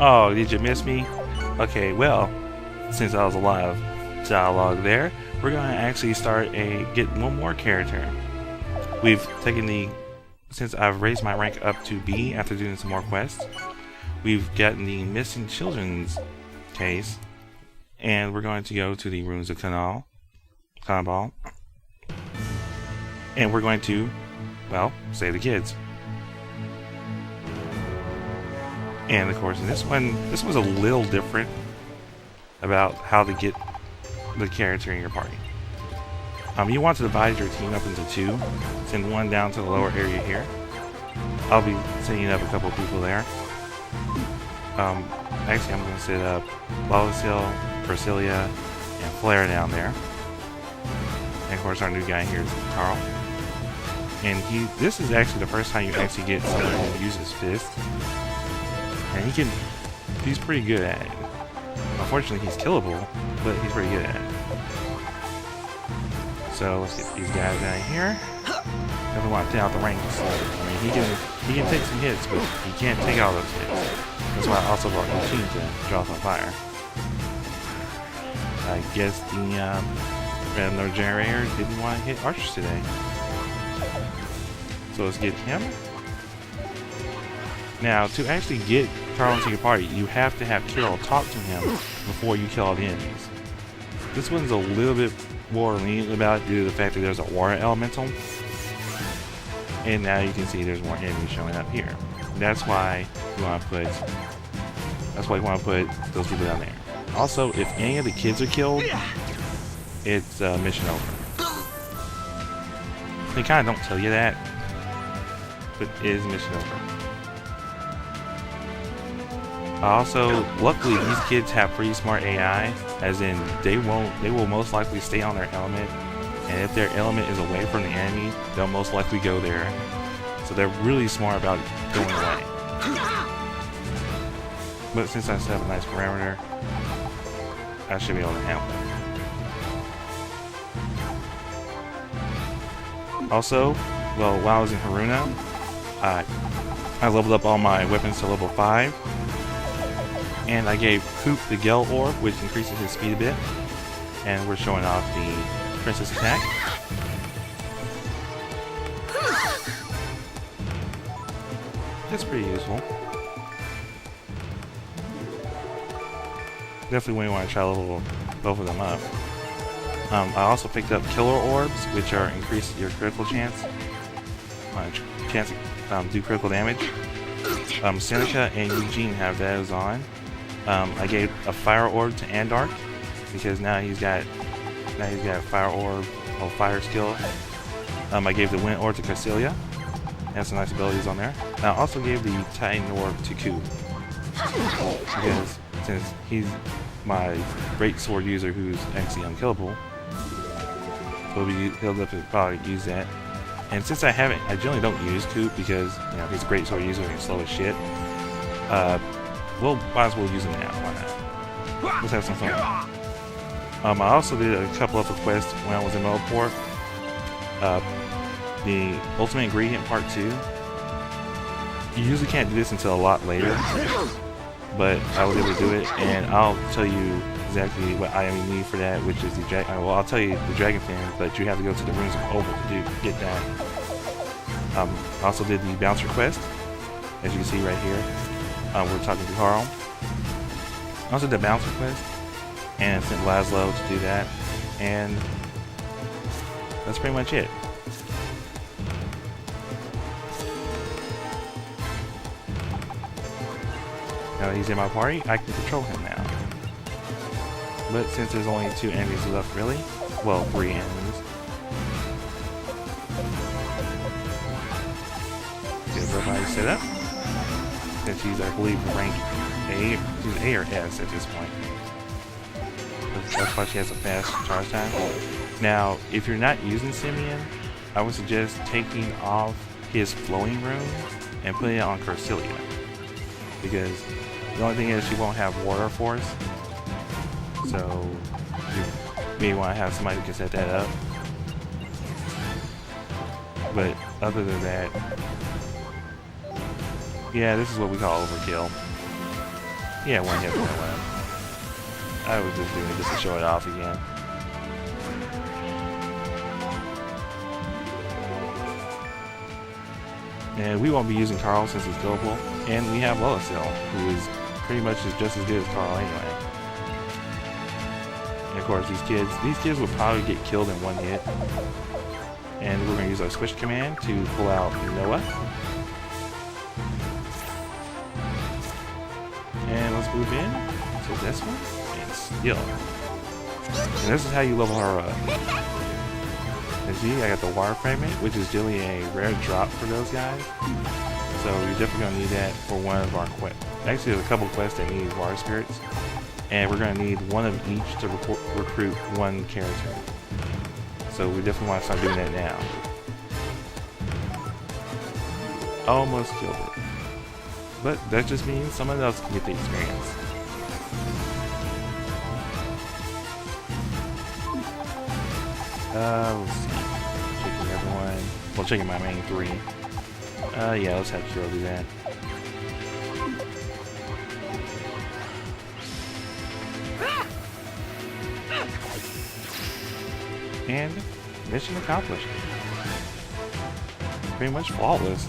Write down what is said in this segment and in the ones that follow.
Oh, did you miss me? Okay, well, since I was alive, dialogue there, we're gonna actually get one more character. We've taken since I've raised my rank up to B after doing some more quests, we've gotten the missing children's case, and we're going to go to the ruins of Kanabal, and we're going to, well, save the kids. And of course, in this one's a little different about how to get the character in your party. You want to divide your team up into two. Send one down to the lower area here. I'll be sending up a couple of people there. Actually, I'm going to set up Lavasil, Persilia, and Flare down there. And of course, our new guy here is Carl. And this is actually the first time you actually get someone who uses Fist. And he's pretty good at it. Unfortunately, he's killable, but he's pretty good at it. So let's get these guys down here. Definitely want to take out the ranks. I mean, he can take some hits, but he can't take all those hits. That's why I also brought Machine to draw some fire. I guess the random generator didn't want to hit archers today. So let's get him. Now, to actually get Carl into your party, you have to have Carol talk to him before you kill all the enemies. This one's a little bit more lenient about it due to the fact that there's a water elemental. And now you can see there's more enemies showing up here. That's why you want to put those people down there. Also, if any of the kids are killed, it's mission over. They kind of don't tell you that, but it is mission over. Also, luckily these kids have pretty smart AI, as in they will most likely stay on their element, and if their element is away from the enemy, they'll most likely go there. So they're really smart about going away. But since I set up a nice parameter, I should be able to handle it. Also, well, while I was in Haruna, I leveled up all my weapons to level 5. And I gave Coop the Gale Orb, which increases his speed a bit. And we're showing off the Princess attack. That's pretty useful. Definitely when you want to try to level both of them up. I also picked up Killer Orbs, which increase your critical chance. Do critical damage. Seneca and Eugene have those on. I gave a Fire Orb to Andark because now he's got Fire Orb or Fire skill. I gave the Wind Orb to Cecilia. Has some nice abilities on there. And I also gave the Titan Orb to Ku because since he's my great sword user who's actually unkillable, he'll probably use that. And since I generally don't use Coop because he's a great sword user and he's slow as shit. Well, might as well use him now. Why not? Let's have some fun. I also did a couple of quests when I was in Melport. The Ultimate Ingredient Part 2. You usually can't do this until a lot later, but I was able to do it, and I'll tell you exactly what item you need for that, which is the well, I'll tell you the Dragon Fin, but you have to go to the Ruins of Over to get that. I also did the Bouncer quest, as you can see right here. We're talking to Carl. I also did the Bouncer quest, and sent Laszlo to do that, and that's pretty much it. Now that he's in my party, I can control him now. But since there's only 2 enemies left, really, well, 3 enemies. Get everybody set up. Since he's, I believe, rank A, she's A or S at this point. That's why she has a fast charge time. Now, if you're not using Simeon, I would suggest taking off his flowing rune and putting it on Corsilia. Because the only thing is she won't have water force. So you may want to have somebody who can set that up. But other than that, yeah, this is what we call overkill. Yeah, one hit, one web. I was just doing it just to show it off again. And we won't be using Carl since he's global, and we have Leress, who is pretty much just as good as Carl anyway. And of course, these kids will probably get killed in one hit. And we're going to use our switch command to pull out Noah. And let's move in to this one and steal her. And this is how you level her up. And see, I got the water fragment, which is really a rare drop for those guys. So you're definitely going to need that for one of our quests. Actually, there's a couple quests that need water spirits. And we're going to need one of each to recruit one character. So we definitely want to start doing that now. Almost killed it. But that just means someone else can get the experience. Let's see. Checking everyone. Well, checking my main three. Yeah, let's have Kiro do that. And mission accomplished. Pretty much flawless.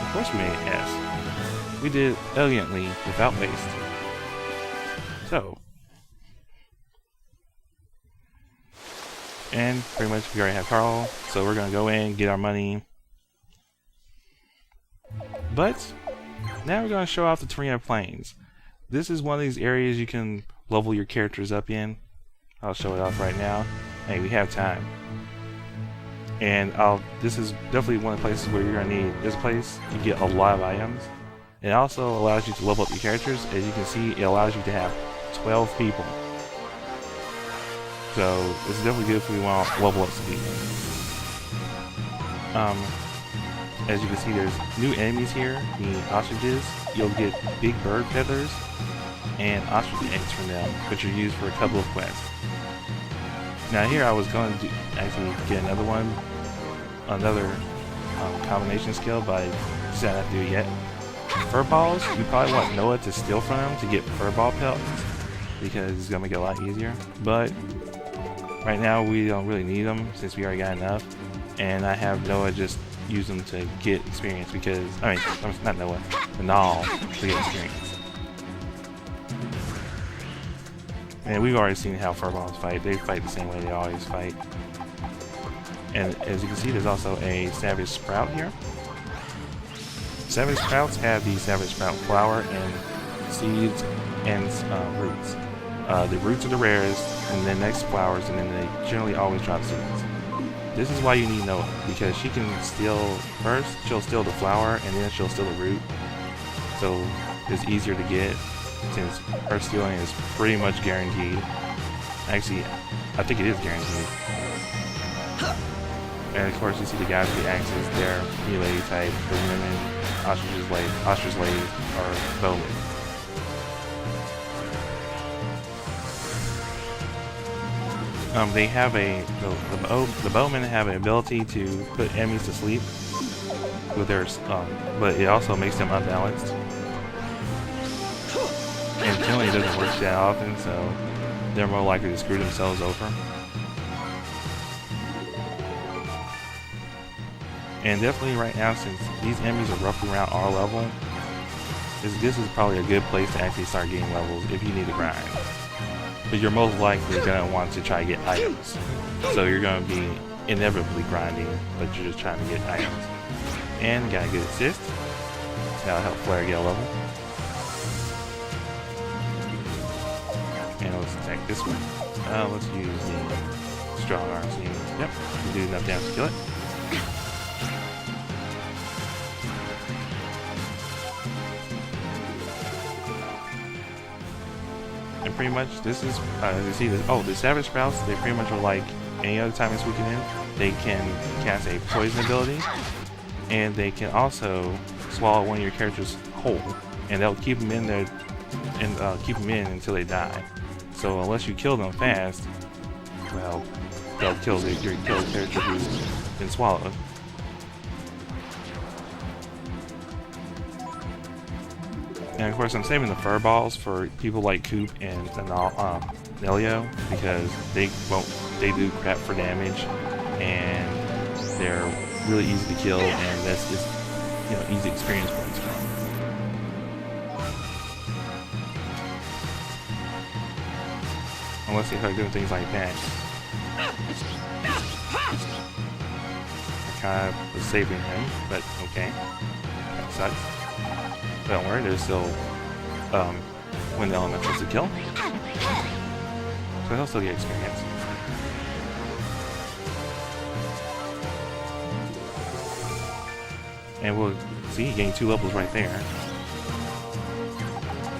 Of course we made an S. We did elegantly without waste. So. And pretty much we already have Carl, so we're gonna go in, get our money. But now we're gonna show off the Torino Plains. This is one of these areas you can level your characters up in. I'll show it off right now. Hey, we have time. And this is definitely one of the places where you're gonna need this place. You get a lot of items. It also allows you to level up your characters. As you can see, it allows you to have 12 people. So this is definitely good if we want to level up some people. As you can see, there's new enemies here, the ostriches. You'll get big bird feathers and ostrich eggs from them, which are used for a couple of quests. Now here I was going to actually get another combination skill, but I decided not to do it yet. Fur balls, you probably want Noah to steal from them to get fur ball pelts, because it's going to make it a lot easier. But right now we don't really need them since we already got enough, and I have Noah just use them to get experience because, I mean, not Noah, Manal to get experience. And we've already seen how furballs fight. They fight the same way they always fight. And as you can see, there's also a Savage Sprout here. Savage Sprouts have the Savage Sprout flower and seeds and roots. The roots are the rarest, and then next flowers, and then they generally always drop seeds. This is why you need Noah, because she can steal first, she'll steal the flower, and then she'll steal the root. So it's easier to get, since her stealing is pretty much guaranteed. Actually, I think it is guaranteed. And of course you see the guys with the axes, they're melee type, the women, ostrich ladies, or bowmen. They have the bowmen have an ability to put enemies to sleep with their, but it also makes them unbalanced. And generally it doesn't work that often, so they're more likely to screw themselves over. And definitely right now, since these enemies are roughly around our level, this is probably a good place to actually start getting levels if you need to grind. But you're most likely going to want to try to get items. So you're going to be inevitably grinding, but you're just trying to get items. And got a good assist. That'll help Flare get a level. And let's attack this one. Let's use the strong arm. Yep, we do enough damage to kill it. And pretty much this is, you see this, the Savage Sprouts, they pretty much are like any other time in Suikoden. They can cast a poison ability, and they can also swallow one of your characters whole, and they'll keep them in there, and keep them in until they die. So unless you kill them fast, well, they'll kill the character who's been swallowed. And of course, I'm saving the fur balls for people like Coop and Nelio, because they do crap for damage, and they're really easy to kill, and that's just, you know, easy experience points for them. Unless they start doing things like that. I kind of was saving him, but okay. That sucks. Don't worry, there's still wind elementals to kill. So he'll still get experience. And we'll see, he gained 2 levels right there.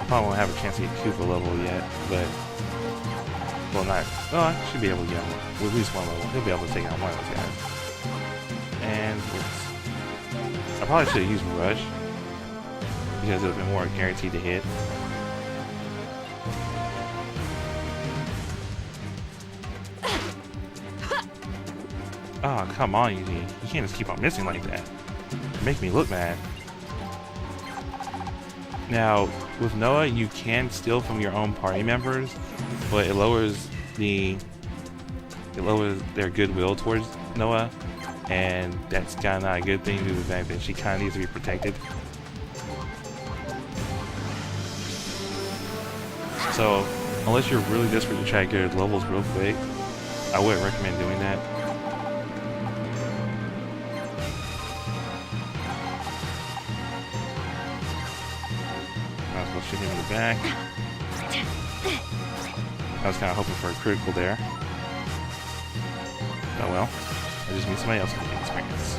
Probably won't have a chance to get Koopa level yet, but... Well, not... Oh, I should be able to get him with at least 1 level. He'll be able to take out one of those guys. And I probably should have used Rush, because it would have been more guaranteed to hit. Oh, come on, you can't just keep on missing like that. Make me look bad. Now, with Noah, you can steal from your own party members, but it lowers their goodwill towards Noah, and that's kind of not a good thing due to the fact that she kind of needs to be protected. So, unless you're really desperate to try to get levels real quick, I wouldn't recommend doing that. Shoot him in the back. I was kind of hoping for a critical there. Oh well. I just need somebody else to get experience.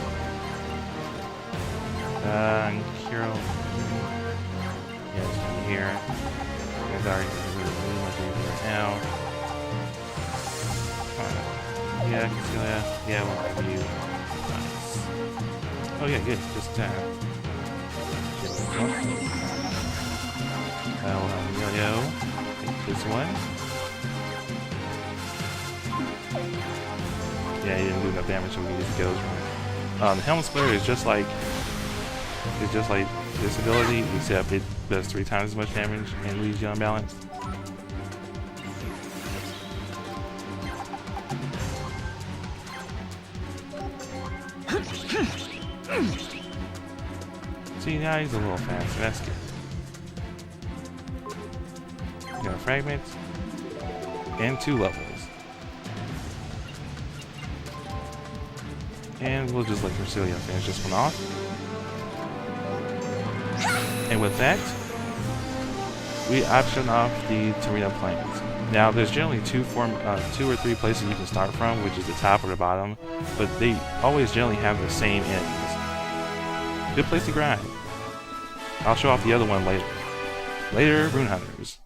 Kiro. Yeah, it's from here. There's already really much easier right now. Yeah, Cecilia. Yeah, we'll have you. Nice. Oh yeah, good. Just Yo, take this one. Yeah, he didn't do enough damage, so we can just go from it. The Helm Splitter is just like this ability, except it does 3 times as much damage and leaves you unbalanced. See, now he's a little faster. That's good. Got a fragment and 2 levels, and we'll just let Marsilia finish this one off. And with that, we option off the Torino Plains. Now, there's generally 2 or 3 places you can start from, which is the top or the bottom, but they always generally have the same enemies. Good place to grind. I'll show off the other one later. Later, Rune Hunters.